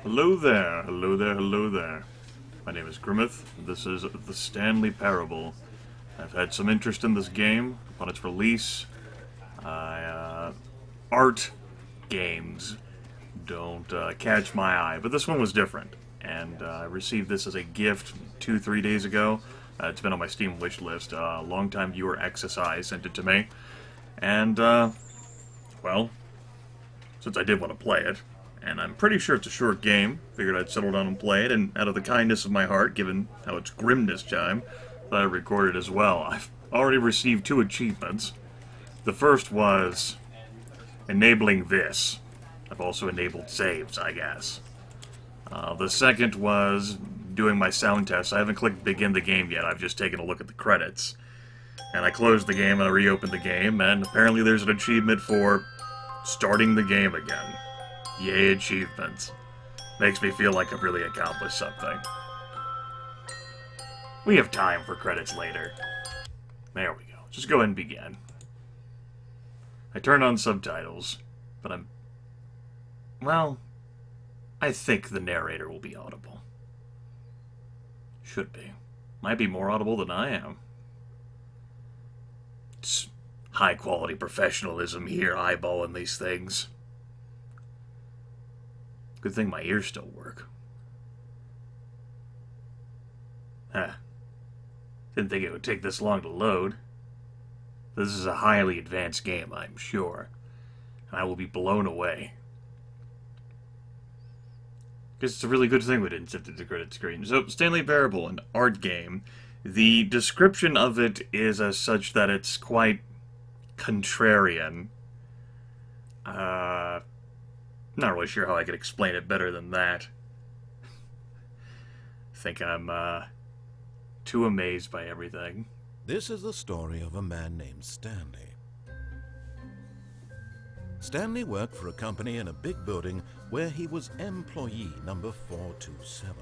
Hello there, hello there, hello there. My name is Grimith, and this is the Stanley Parable. I've had some interest in this game upon its release. Art games don't catch my eye, but this one was different. And I received this as a gift 2-3 days ago. It's been on my Steam wishlist. Longtime viewer XSI sent it to me. And, well, since I did want to play it, and I'm pretty sure it's a short game, figured I'd settle down and play it, and out of the kindness of my heart, given how it's grim this time, that I recorded as well. I've already received 2 achievements. The first was enabling this. I've also enabled saves, I guess. The second was doing my sound test. I haven't clicked begin the game yet, I've just taken a look at the credits. And I closed the game and I reopened the game, and apparently there's an achievement for starting the game again. Yay, achievements. Makes me feel like I've really accomplished something. We have time for credits later. There we go. Just go ahead and begin. I turned on subtitles, but well, I think the narrator will be audible. Should be. Might be more audible than I am. It's high-quality professionalism here, eyeballing these things. Good thing my ears still work. Didn't think it would take this long to load. This is a highly advanced game, I'm sure. And I will be blown away. Guess it's a really good thing we didn't set it to credit screen. So, Stanley Parable, an art game. The description of it is as such that it's quite contrarian. Not really sure how I could explain it better than that. Think I'm, too amazed by everything. This is the story of a man named Stanley. Stanley worked for a company in a big building where he was employee number 427.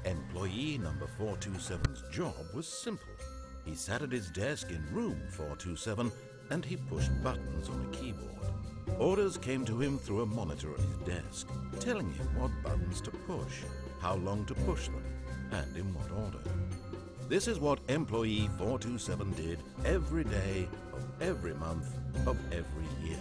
Employee number 427's job was simple. He sat at his desk in room 427 and he pushed buttons on a keyboard. Orders came to him through a monitor at his desk, telling him what buttons to push, how long to push them, and in what order. This is what employee 427 did every day of every month of every year.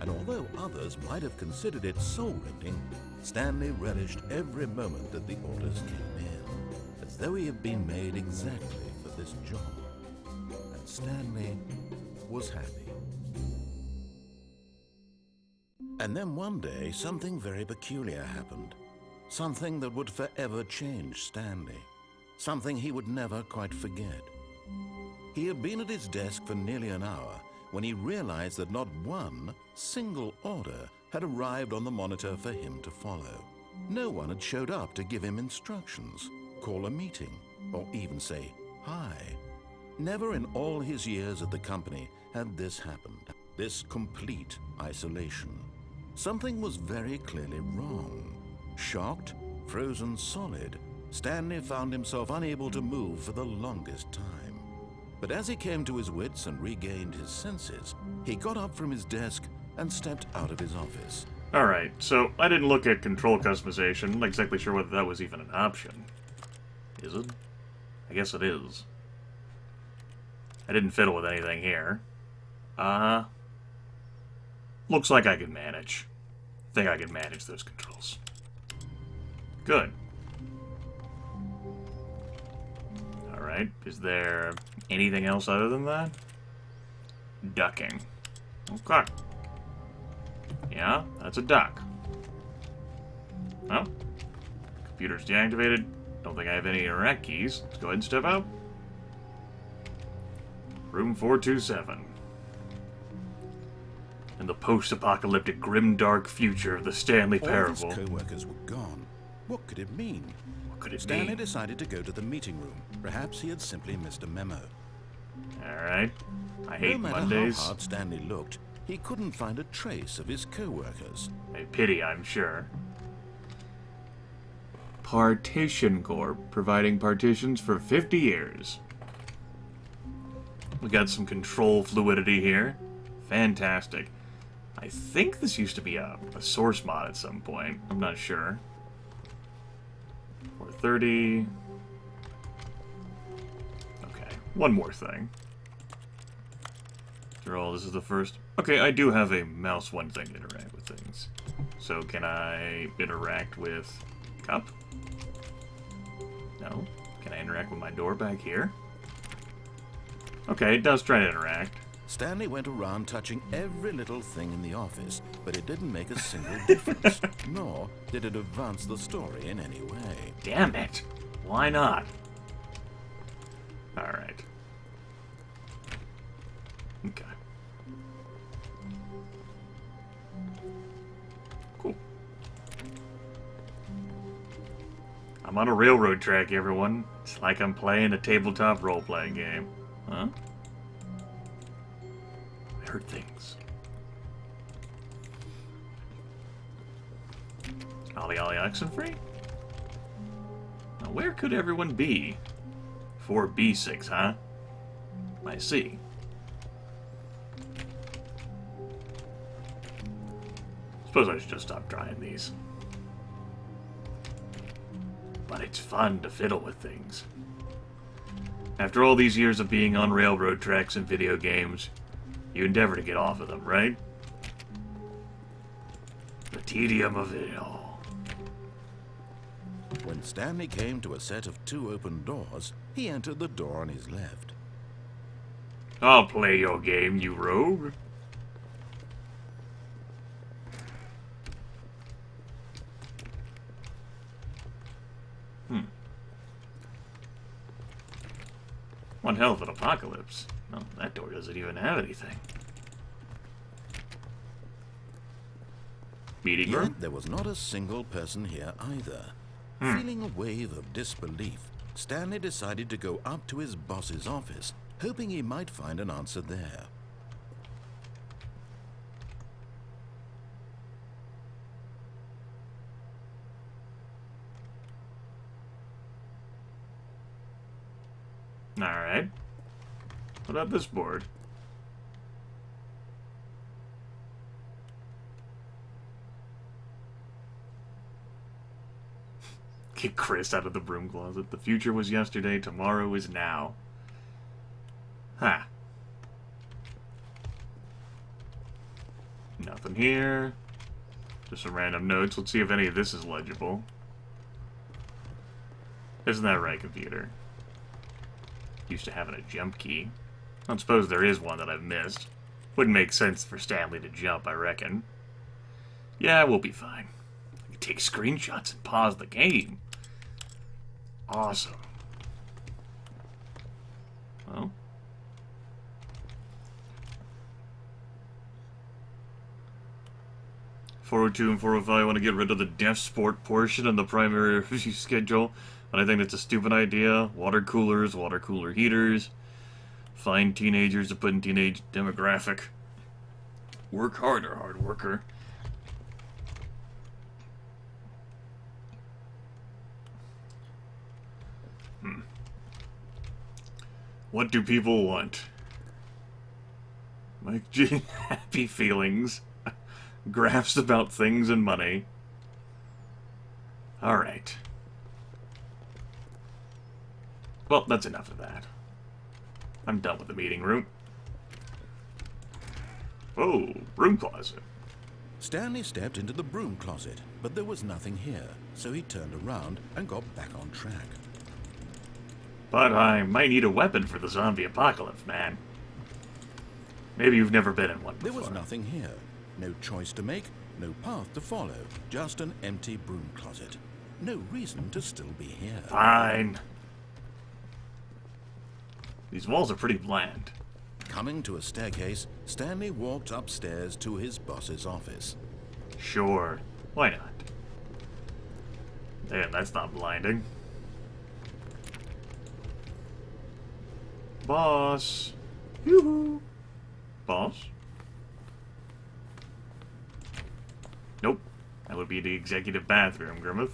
And although others might have considered it soul-rending, Stanley relished every moment that the orders came in, as though he had been made exactly for this job. And Stanley was happy. And then one day, something very peculiar happened. Something that would forever change Stanley. Something he would never quite forget. He had been at his desk for nearly an hour when he realized that not one single order had arrived on the monitor for him to follow. No one had showed up to give him instructions, call a meeting, or even say hi. Never in all his years at the company had this happened. This complete isolation. Something was very clearly wrong. Shocked, frozen solid, Stanley found himself unable to move for the longest time. But as he came to his wits and regained his senses, he got up from his desk and stepped out of his office. Alright, so I didn't look at control customization. Not exactly sure whether that was even an option. Is it? I guess it is. I didn't fiddle with anything here. Looks like I can manage. I think I can manage those controls. Good. Alright, is there anything else other than that? Ducking. Okay. Yeah, that's a duck. Well, computer's deactivated. Don't think I have any interact keys. Let's go ahead and step out. Room 427. In the post-apocalyptic grim-dark future of the Stanley Parable. All his co-workers were gone. What could it mean? What could it Stanley mean? decided to go to the meeting room. Perhaps he had simply missed a memo. Alright. I hate No matter Mondays. how hard Stanley looked, he couldn't find a trace of his co-workers. A pity, I'm sure. Partition Corp, providing partitions for 50 years. We got some control fluidity here. Fantastic. I think this used to be a source mod at some point. I'm not sure. 430. Okay, one more thing. After all, this is the first... Okay, I do have a mouse one thing to interact with things. So can I interact with cup? No. Can I interact with my door back here? Okay, it does try to interact. Stanley went around touching every little thing in the office, but it didn't make a single difference, nor did it advance the story in any way. Damn it! Why not? Alright. Okay. Cool. I'm on a railroad track, everyone. It's like I'm playing a tabletop role-playing game. Huh? I heard things. Ollie Ollie Oxenfree? Now where could everyone be? 4B6, huh? I see. Suppose I should just stop trying these. But it's fun to fiddle with things. After all these years of being on railroad tracks and video games, you endeavor to get off of them, right? The tedium of it all. When Stanley came to a set of 2 open doors, he entered the door on his left. I'll play your game, you rogue. One hell of an apocalypse. Oh, that door doesn't even have anything. Meeting room? Yet there was not a single person here either. Feeling a wave of disbelief, Stanley decided to go up to his boss's office, hoping he might find an answer there. Alright. What about this board? Get Chris out of the broom closet. The future was yesterday, tomorrow is now. Huh. Nothing here. Just some random notes. Let's see if any of this is legible. Isn't that right, computer? Used to having a jump key. I don't suppose there is one that I've missed. Wouldn't make sense for Stanley to jump, I reckon. Yeah, we'll be fine. I can take screenshots and pause the game. Awesome. Well. .402 and 405 want to get rid of the deaf sport portion of the primary review schedule. And I think that's a stupid idea. Water coolers, water cooler heaters. Find teenagers to put in teenage demographic. Work harder, hard worker. What do people want? Mike G. Happy feelings. Graphs about things and money. Alright. Well, that's enough of that. I'm done with the meeting room. Oh, broom closet. Stanley stepped into the broom closet, but there was nothing here, so he turned around and got back on track. But I might need a weapon for the zombie apocalypse, man. Maybe you've never been in one before. There was nothing here. No choice to make, no path to follow. Just an empty broom closet. No reason to still be here. Fine. These walls are pretty bland. Coming to a staircase, Stanley walked upstairs to his boss's office. Sure. Why not? Damn, that's not blinding. Boss. Yoo-hoo. Boss? Nope. That would be the executive bathroom, Grimith.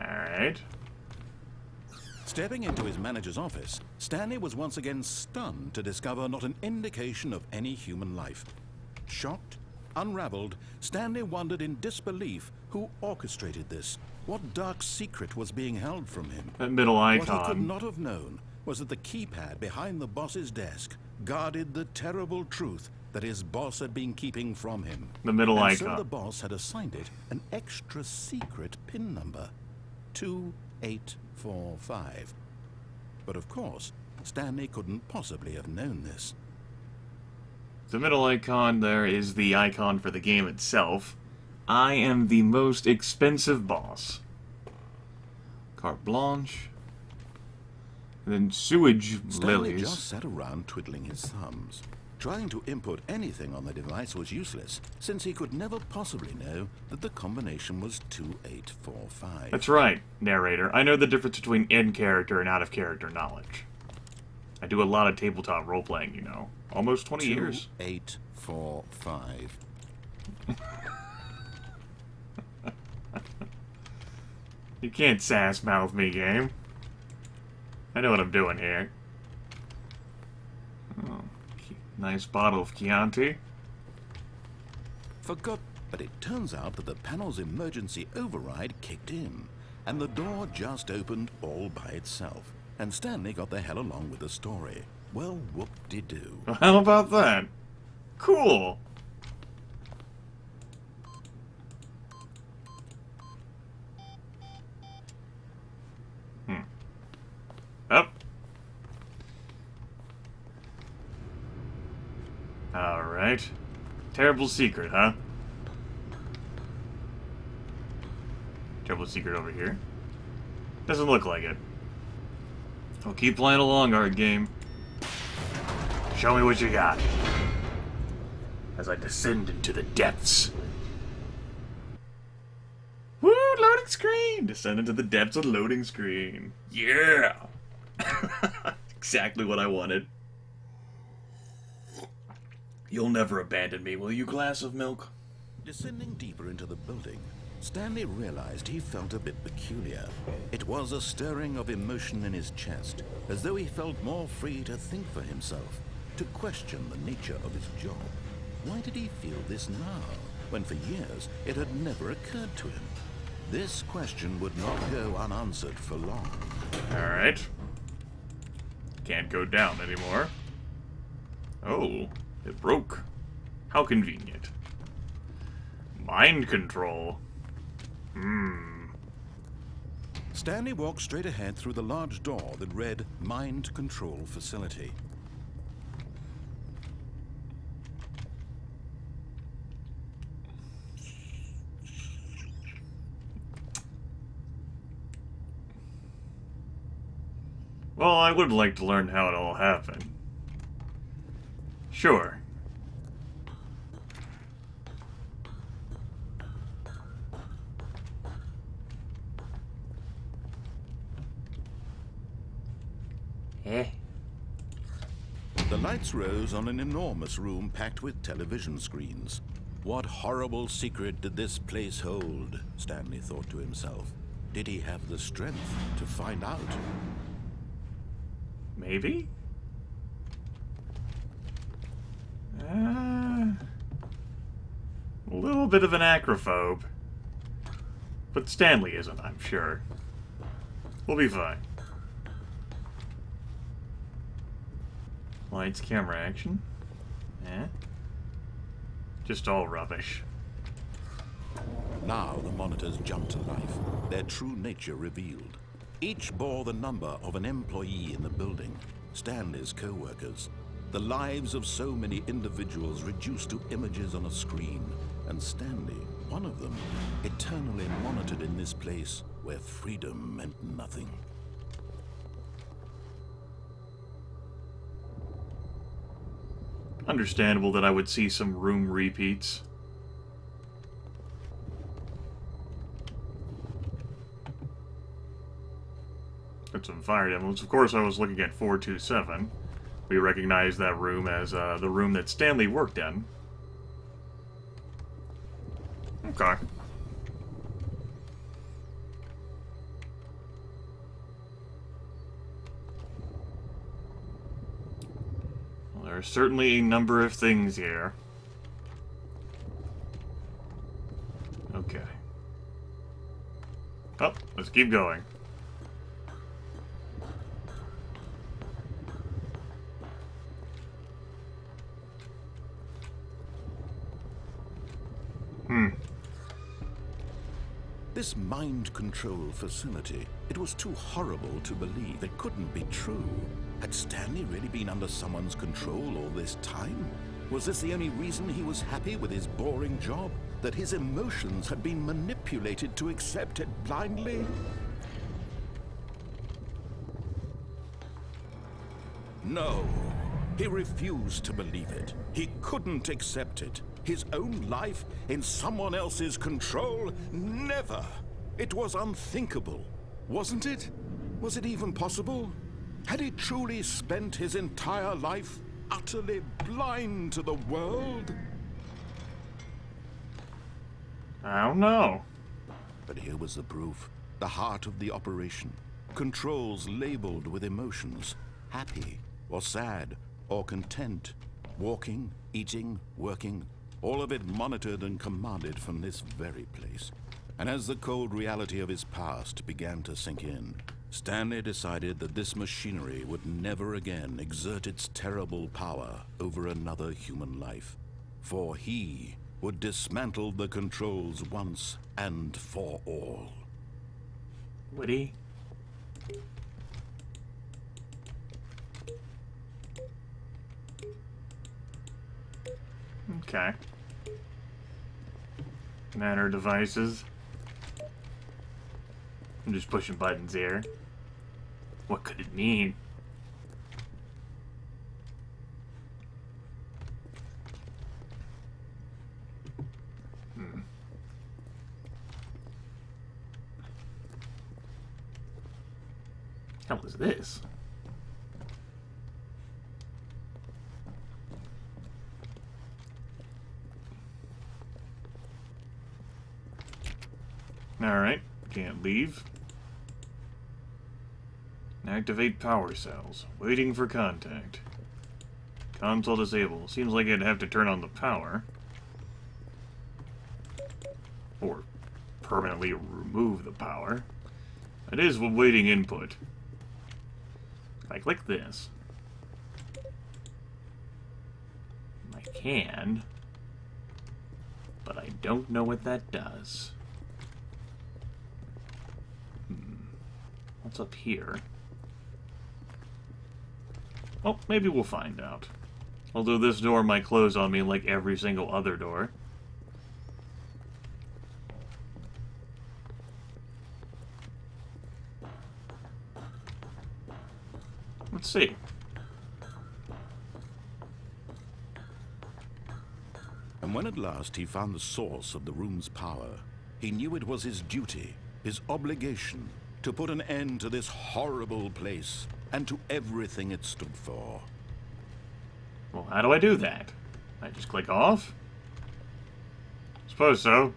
Alright. Stepping into his manager's office, Stanley was once again stunned to discover not an indication of any human life. Shocked, Unraveled, Stanley wondered in disbelief who orchestrated this. What dark secret was being held from him? That middle What he could icon. not have known was that the keypad behind the boss's desk guarded the terrible truth that his boss had been keeping from him. The middle and icon. So the boss had assigned it an extra secret PIN number, 2845. But of course, Stanley couldn't possibly have known this. The middle icon there is the icon for the game itself. I am the most expensive boss. Carte blanche. And then sewage Stanley lilies. just sat around twiddling his thumbs. Trying to input anything on the device was useless, since he could never possibly know that the combination was 2845. That's right, narrator. I know the difference between in-character and out-of-character knowledge. I do a lot of tabletop role-playing, you know. Almost 20 years. 2845. You can't sass-mouth me, game. I know what I'm doing here. Oh, nice bottle of Chianti. Forgot, but it turns out that the panel's emergency override kicked in, and the door just opened all by itself. And Stanley got the hell along with the story. Well, whoop-de-doo. Well, how about that? Cool. Up. Alright. Terrible secret, huh? Terrible secret over here. Doesn't look like it. I'll keep playing along, art game. Show me what you got. As I descend into the depths. Woo! Loading screen! Descend into the depths of loading screen. Yeah! Exactly what I wanted. You'll never abandon me, will you, glass of milk? Descending deeper into the building, Stanley realized he felt a bit peculiar. It was a stirring of emotion in his chest, as though he felt more free to think for himself, to question the nature of his job. Why did he feel this now, when for years it had never occurred to him? This question would not go unanswered for long. Alright. Can't go down anymore. Oh, it broke. How convenient. Mind control. Stanley walked straight ahead through the large door that read Mind Control Facility. Well, I would like to learn how it all happened. Sure. The lights rose on an enormous room packed with television screens. What horrible secret did this place hold? Stanley thought to himself. Did he have the strength to find out? Maybe? A little bit of an acrophobe. But Stanley isn't, I'm sure. We'll be fine. Lights, camera, action. Eh? Just all rubbish. Now the monitors jumped to life, their true nature revealed. Each bore the number of an employee in the building, Stanley's co-workers. The lives of so many individuals reduced to images on a screen, and Stanley, one of them, eternally monitored in this place where freedom meant nothing. Understandable that I would see some room repeats. Got some fire emblems. Of course, I was looking at 427. We recognize that room as the room that Stanley worked in. Okay. Well, there are certainly a number of things here. Okay. Oh, let's keep going. This mind control facility, it was too horrible to believe. It couldn't be true. Had Stanley really been under someone's control all this time? Was this the only reason he was happy with his boring job? That his emotions had been manipulated to accept it blindly? No, he refused to believe it. He couldn't accept it. His own life in someone else's control? Never! It was unthinkable, wasn't it? Was it even possible? Had he truly spent his entire life utterly blind to the world? I don't know. But here was the proof. The heart of the operation. Controls labeled with emotions. Happy, or sad, or content. Walking, eating, working. All of it monitored and commanded from this very place. And as the cold reality of his past began to sink in, Stanley decided that this machinery would never again exert its terrible power over another human life. For he would dismantle the controls once and for all. Would he? Okay. Matter devices. I'm just pushing buttons here. What could it mean? Hell is this? Alright, can't leave. Activate power cells. Waiting for contact. Console disabled. Seems like I'd have to turn on the power. Or permanently remove the power. It is awaiting input. If I click this, I can, but I don't know what that does. What's up here? Oh, maybe we'll find out. Although this door might close on me like every single other door. Let's see. And when at last he found the source of the room's power, he knew it was his duty, his obligation, to put an end to this horrible place and to everything it stood for. Well, how do I do that? I just click off? Suppose so.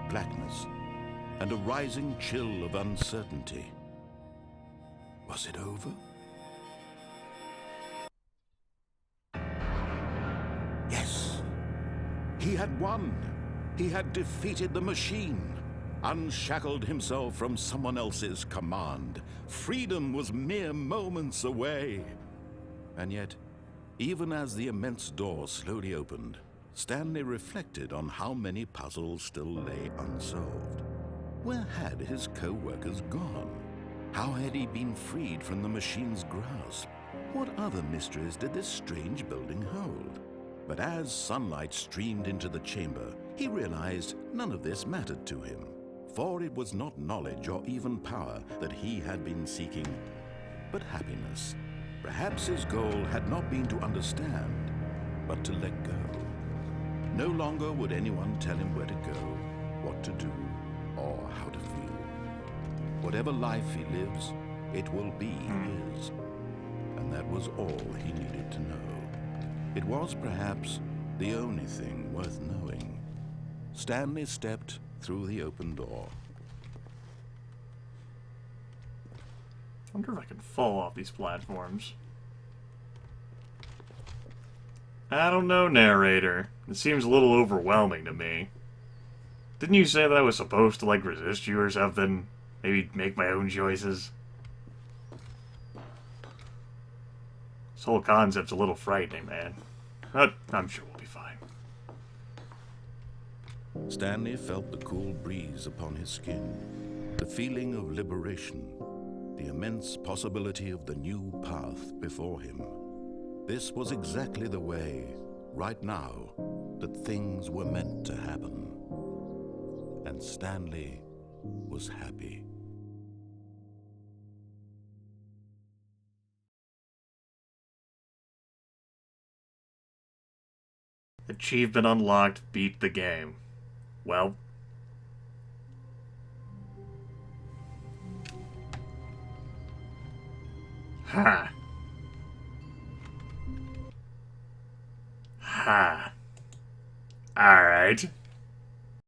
Blackness and a rising chill of uncertainty. Was it over? Yes. He had won. He had defeated the machine, unshackled himself from someone else's command. Freedom was mere moments away. And yet, even as the immense door slowly opened, Stanley reflected on how many puzzles still lay unsolved. Where had his co-workers gone? How had he been freed from the machine's grasp? What other mysteries did this strange building hold? But as sunlight streamed into the chamber, he realized none of this mattered to him. For it was not knowledge or even power that he had been seeking, but happiness. Perhaps his goal had not been to understand, but to let go. No longer would anyone tell him where to go, what to do, or how to feel. Whatever life he lives, it will be his. And that was all he needed to know. It was perhaps the only thing worth knowing. Stanley stepped through the open door. I wonder if I can fall off these platforms. I don't know, Narrator. It seems a little overwhelming to me. Didn't you say that I was supposed to, like, resist you or something? Maybe make my own choices? This whole concept's a little frightening, man. But I'm sure we'll be fine. Stanley felt the cool breeze upon his skin, the feeling of liberation, the immense possibility of the new path before him. This was exactly the way, right now, that things were meant to happen. And Stanley was happy. Achievement unlocked, beat the game. Well... Ha. Ha. Alright.